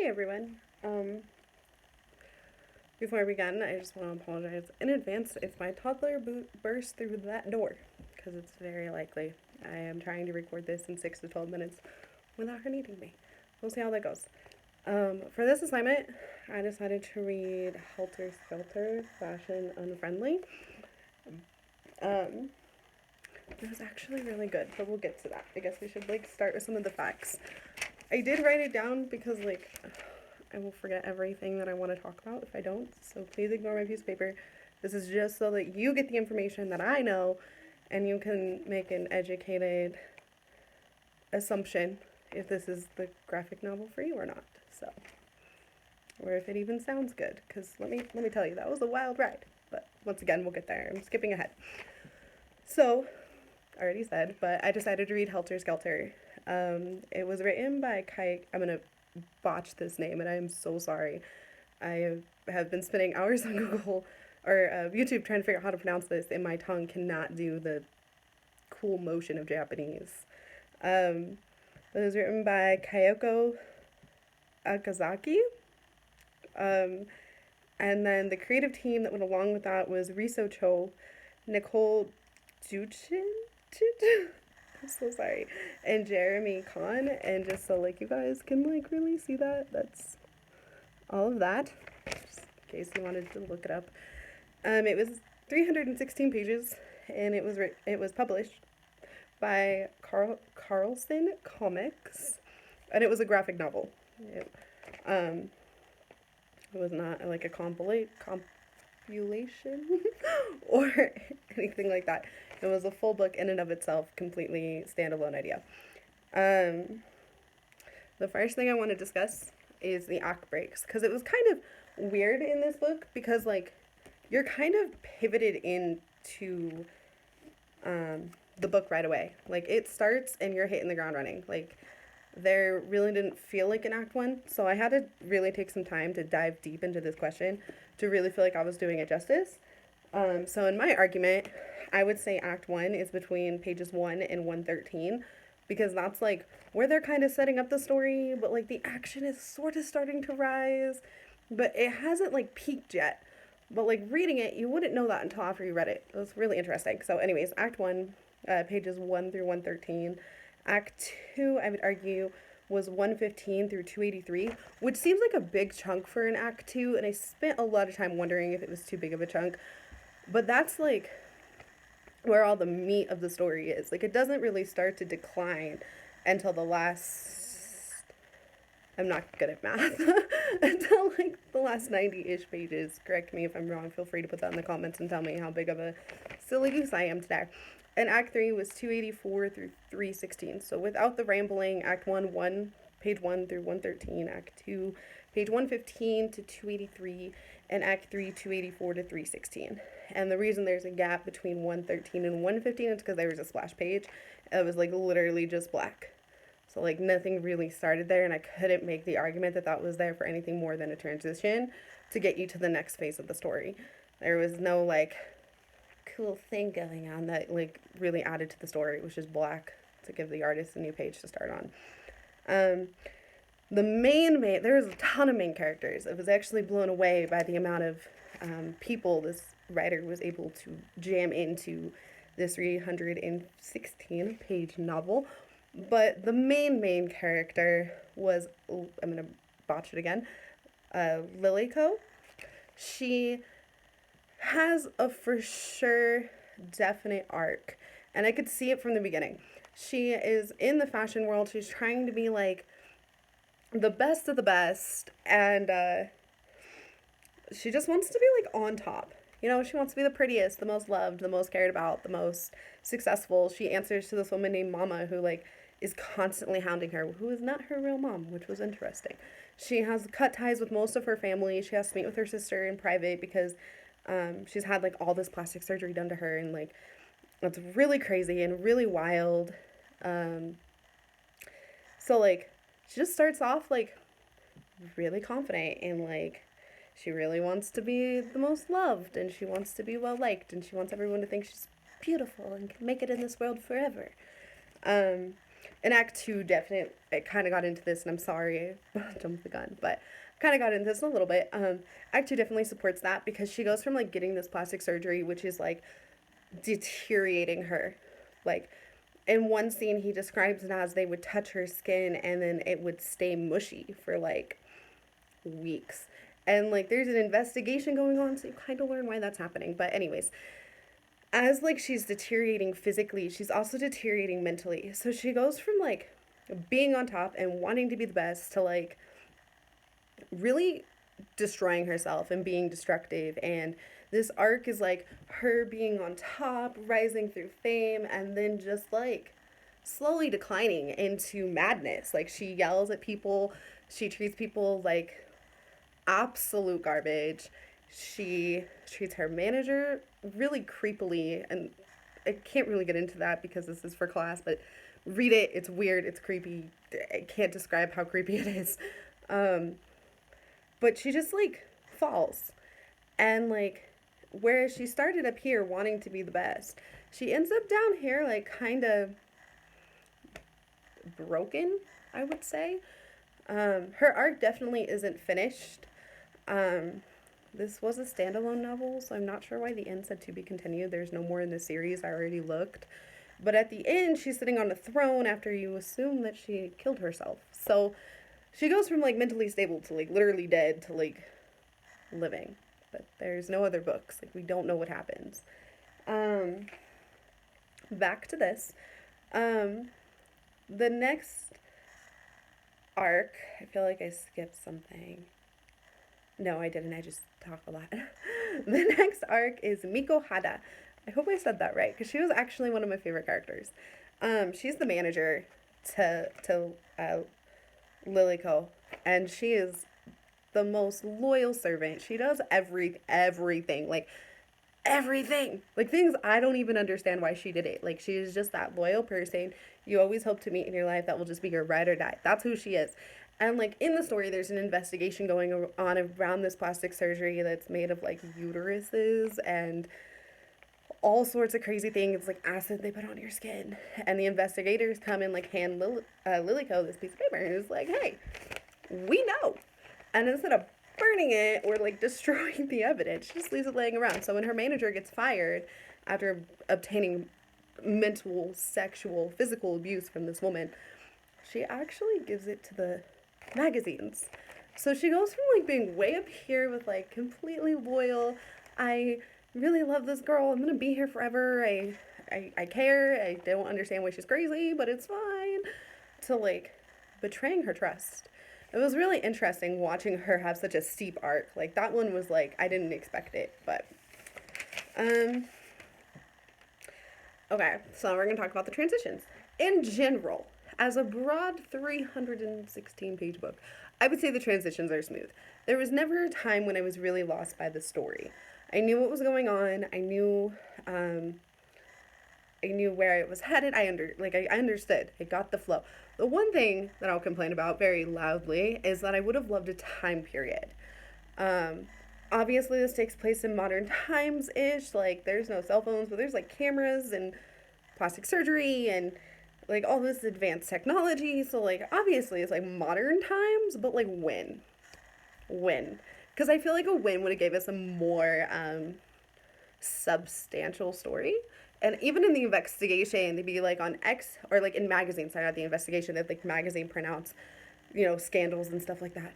Hey everyone. Before I begin, I just want to apologize in advance if my toddler bursts through that door, because it's very likely. I am trying to record this in 6 to 12 minutes without her needing me. We'll see how that goes. For this assignment, I decided to read Helter Skelter, Fashion Unfriendly. Um, it was actually really good, but we'll get to that. I guess we should start with some of the facts. I did write it down because I will forget everything that I want to talk about if I don't. So please ignore my piece of paper. This is just so that you get the information that I know and you can make an educated assumption if this is the graphic novel for you or not. So, or if it even sounds good, because let me tell you, that was a wild ride. But once again, we'll get there. I'm skipping ahead. So, I already said, but I decided to read Helter Skelter. It was written by Kai. I'm gonna botch this name, and I am so sorry. I have been spending hours on Google or YouTube trying to figure out how to pronounce this, and my tongue cannot do the cool motion of Japanese. It was written by Kayoko Akazaki. And then the creative team that went along with that was Riso Cho, Nicole Juchin? I'm so sorry. And Jeremy Kahn. And just so you guys can really see that, that's all of that. Just in case you wanted to look it up. It was 316 pages, and it was published by Carlson Comics, and it was a graphic novel. It was not like a compilation or anything like that. It was a full book in and of itself, completely standalone idea. The first thing I want to discuss is the act breaks, because it was kind of weird in this book because you're kind of pivoted into the book right away. It starts and you're hitting the ground running. There really didn't feel like an act one, so I had to really take some time to dive deep into this question to really feel like I was doing it justice. So in my argument, I would say act one is between pages 1 and 113, because that's where they're kind of setting up the story, but the action is sort of starting to rise, but it hasn't peaked yet. But reading it, you wouldn't know that until after you read it. It was really interesting. So anyways, act one, pages 1 through 113. Act 2, I would argue, was 115 through 283, which seems like a big chunk for an act 2, and I spent a lot of time wondering if it was too big of a chunk. But that's where all the meat of the story is. It doesn't really start to decline until the last, I'm not good at math, until the last 90-ish pages. Correct me if I'm wrong. Feel free to put that in the comments and tell me how big of a silly goose I am today. And Act 3 was 284 through 316. So without the rambling, Act 1, page 1 through 113. Act 2, page 115 to 283. And Act 3, 284 to 316. And the reason there's a gap between 113 and 115 is because there was a splash page. It was literally just black. So nothing really started there, and I couldn't make the argument that that was there for anything more than a transition to get you to the next phase of the story. There was no cool thing going on that really added to the story. It was just black to give the artist a new page to start on. The main there was a ton of main characters. I was actually blown away by the amount of people this writer was able to jam into this 316 page novel. But the main character was, I'm gonna botch it again, Liliko. She has a for sure definite arc, and I could see it from the beginning. She is in the fashion world. She's trying to be the best of the best, and she just wants to be on top. She wants to be the prettiest, the most loved, the most cared about, the most successful. She answers to this woman named Mama who is constantly hounding her, who is not her real mom, which was interesting. She has cut ties with most of her family. She has to meet with her sister in private because she's had all this plastic surgery done to her, and it's really crazy and really wild. So she just starts off really confident, and she really wants to be the most loved, and she wants to be well liked, and she wants everyone to think she's beautiful and can make it in this world forever. In Act 2, definitely, it kind of got into this, and I'm sorry, jumped the gun, but kind of got into this in a little bit. Act 2 definitely supports that because she goes from, like, getting this plastic surgery, which is, like, deteriorating her. Like, in one scene, he describes it as they would touch her skin and then it would stay mushy for, like, weeks. And, like, there's an investigation going on, so you kind of learn why that's happening. But, anyways, as like she's deteriorating physically, she's also deteriorating mentally. So she goes from like being on top and wanting to be the best to like really destroying herself and being destructive. And this arc is like her being on top, rising through fame, and then just like slowly declining into madness. Like she yells at people, she treats people like absolute garbage. She treats her manager really creepily, and I can't really get into that because this is for class, but read it. It's weird. It's creepy. I can't describe how creepy it is. Um, but she just like falls. And like, whereas she started up here wanting to be the best, she ends up down here like kind of broken, I would say. Her arc definitely isn't finished. Um, this was a standalone novel, so I'm not sure why the end said to be continued. There's no more in the series. I already looked. But at the end, she's sitting on a throne after you assume that she killed herself. So she goes from like mentally stable to like literally dead to like living. But there's no other books. Like we don't know what happens. Um, back to this. Um, the next arc, I feel like I skipped something. No, I didn't. I just talk a lot. The next arc is Miko Hada. I hope I said that right because she was actually one of my favorite characters. She's the manager to Liliko, and she is the most loyal servant. She does everything, like everything, like things I don't even understand why she did it. Like she is just that loyal person you always hope to meet in your life that will just be your ride or die. That's who she is. And like in the story, there's an investigation going on around this plastic surgery that's made of like uteruses and all sorts of crazy things, like acid they put on your skin. And the investigators come and like hand Liliko this piece of paper and is like, hey, we know. And instead of burning it or like destroying the evidence, she just leaves it laying around. So when her manager gets fired after obtaining mental, sexual, physical abuse from this woman, she actually gives it to the magazines. So she goes from like being way up here with like completely loyal, I really love this girl, I'm gonna be here forever, I care, I don't understand why she's crazy, but it's fine, to like betraying her trust. It was really interesting watching her have such a steep arc. Like that one was like I didn't expect it, but um okay, so we're gonna talk about the transitions. In general, as a broad 316 page book, I would say the transitions are smooth. There was never a time when I was really lost by the story. I knew what was going on. Um, I knew where it was headed. I understood. I got the flow. The one thing that I'll complain about very loudly is that I would have loved a time period. Um, Obviously, this takes place in modern times ish. Like, there's no cell phones, but there's like cameras and plastic surgery and like all this advanced technology. So, like, obviously, it's like modern times, but like when? When? Because I feel like a win would have gave us a more substantial story. And even in the investigation, they'd be like on or like in magazines, I had the investigation, they'd like magazine printouts, scandals and stuff like that.